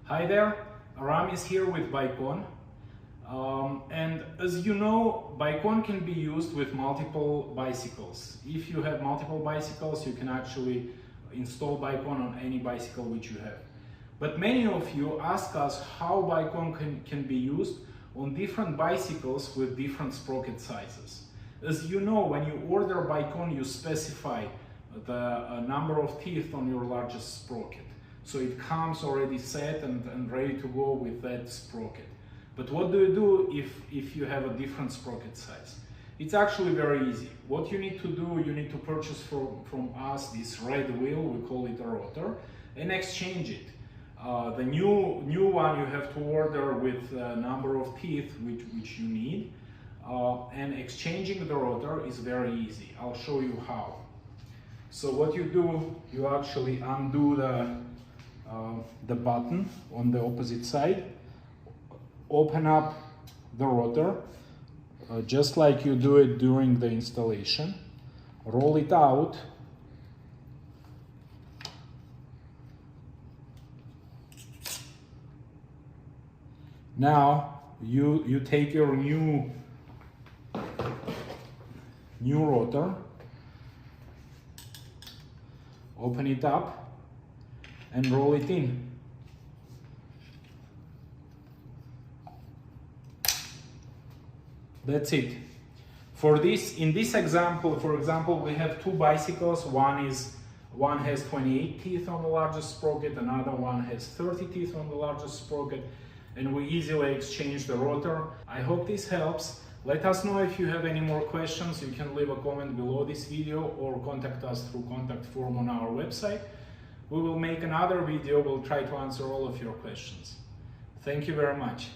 Hi there, Aram is here with BikeOn. And as you know, BikeOn can be used with multiple bicycles. If you have multiple bicycles, you can actually install BikeOn on any bicycle which you have. But many of you ask us how BikeOn can be used on different bicycles with different sprocket sizes. As you know, when you order BikeOn, you specify the number of teeth on your largest sprocket. So it comes already set and ready to go with that sprocket. But what do you do if you have a different sprocket size? It's actually very easy. What you need to do, you need to purchase from us this red wheel, we call it a rotor, and exchange it. The new one you have to order with the number of teeth which you need. And exchanging the rotor is very easy. I'll show you how. So what you do, you actually undo the button on the opposite side, open up the rotor, just like you do it during the installation, roll it out, now you take your new rotor, open it up and roll it in. That's it. In this example, for example, we have two bicycles. One has 28 teeth on the largest sprocket, another one has 30 teeth on the largest sprocket, and we easily exchange the rotor. I hope this helps. Let us know if you have any more questions. You can leave a comment below this video or contact us through contact form on our website. We will make another video. We'll try to answer all of your questions. Thank you very much.